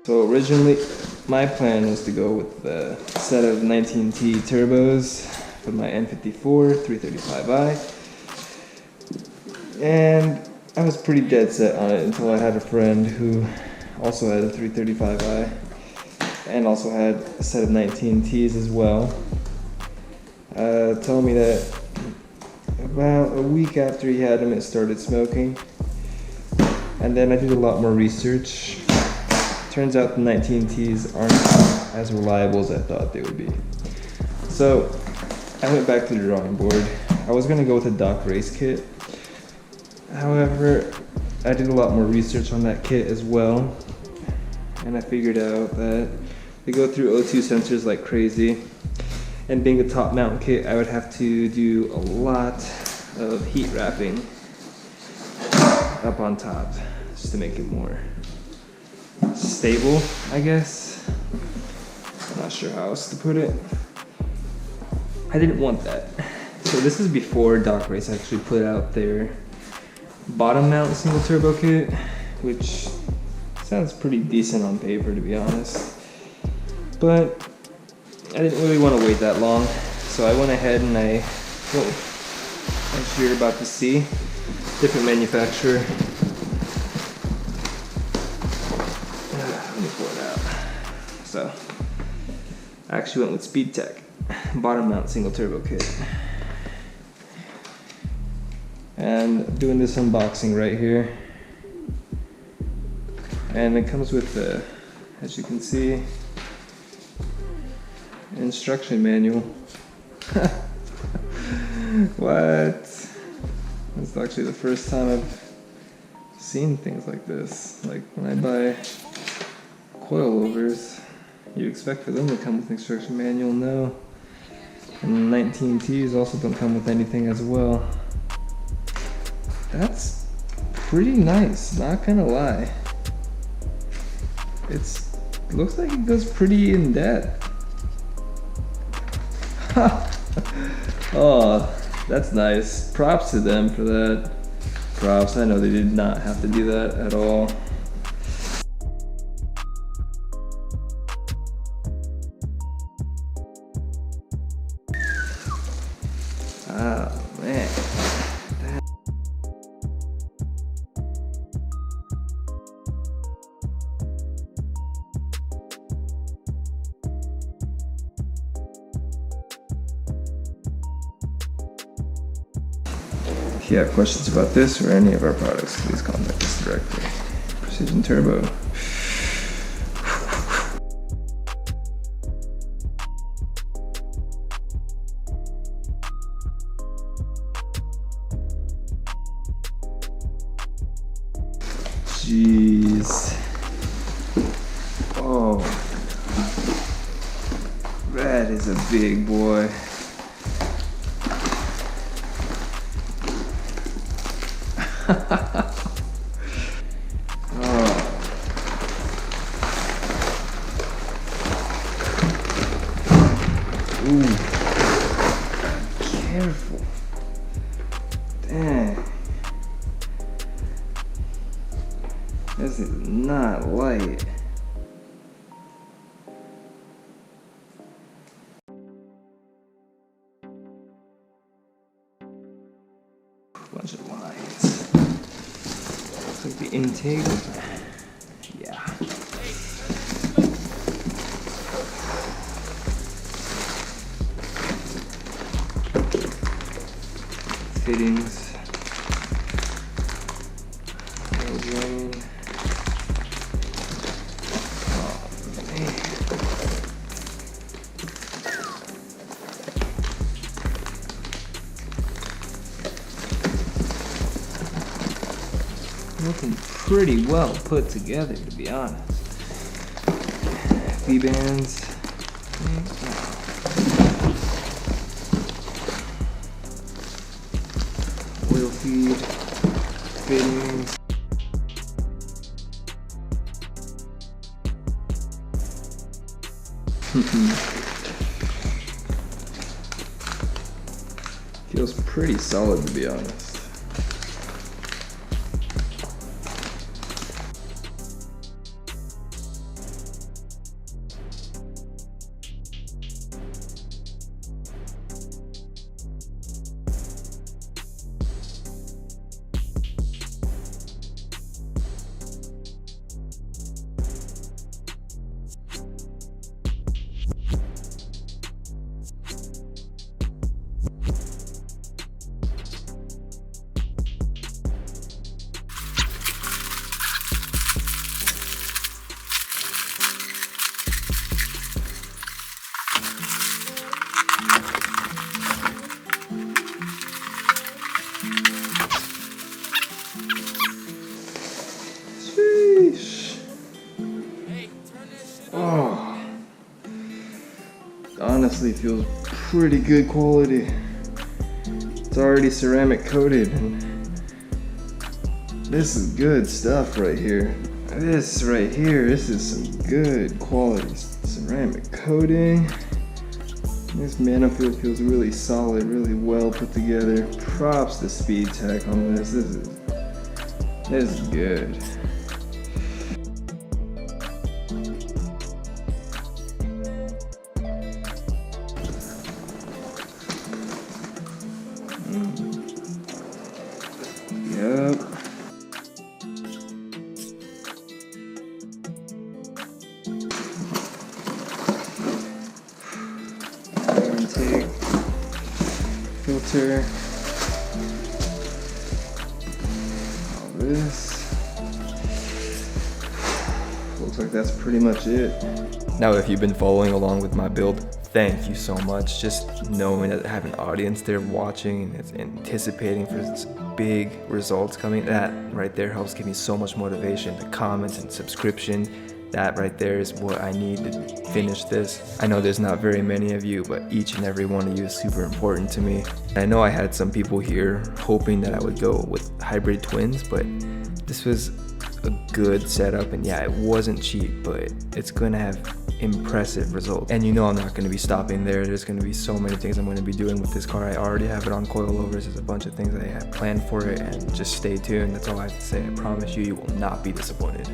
So originally, my plan was to go with the set of 19T turbos for my N54 335i. And I was pretty dead set on it until I had a friend who also had a 335i and also had a set of 19Ts as well. Told me that about a week after he had them, it started smoking. And then I did a lot more research. Turns out the 19Ts aren't as reliable as I thought they would be. So I went back to the drawing board. I was gonna go with a Doc Race kit. However, I did a lot more research on that kit as well. And I figured out that they go through O2 sensors like crazy. And being a top mount kit, I would have to do a lot of heat wrapping up on top just to make it more stable, I guess. I'm not sure how else to put it. I didn't want that. So this is before Doc Race actually put out their bottom mount single turbo kit, which sounds pretty decent on paper, to be honest. But I didn't really want to wait that long, so I went ahead and as you're about to see, different manufacturer. Let me pour it out. So I actually went with Speedtech bottom mount single turbo kit. And I'm doing this unboxing right here. And it comes with the, as you can see, instruction manual. What? It's actually the first time I've seen things like this. Like when I buy coilovers, you expect for them to come with instruction manual. No. And 19Ts also don't come with anything as well. That's pretty nice, not gonna lie. Looks like it goes pretty in depth. Oh, that's nice. Props to them for that. Props, I know they did not have to do that at all. Oh, man. If you have questions about this or any of our products, please contact us directly. Precision Turbo. Jeez. Oh, that is a big boy. Ooh, careful. Dang. This is not light. Bunch of lines. Looks like the intake. Yeah. Fittings. No drain. Oh man. Looking pretty well put together, to be honest. V-bands. Oil feed. Fittings. Feels pretty solid, to be honest. Oh, honestly feels pretty good quality. It's already ceramic coated, and this is good stuff right here. This right here, this is some good quality ceramic coating. This manifold feels really solid, really well put together. Props to Speedtech on this. This is good. Yep. Intake, filter, all this. Looks like that's pretty much it. Now, if you've been following along with my build, thank you so much. Just knowing that I have an audience there watching and it's anticipating for this big results coming, that right there helps give me so much motivation. The comments and subscription, that right there is what I need to finish this. I know there's not very many of you, but each and every one of you is super important to me. I know I had some people here hoping that I would go with hybrid twins, but this was a good setup, and yeah, it wasn't cheap, but it's gonna have impressive results. And you know I'm not gonna be stopping there. There's gonna be so many things I'm gonna be doing with this car. I already have it on coilovers. There's a bunch of things I have planned for it, and just stay tuned. That's all I have to say. I promise you, you will not be disappointed.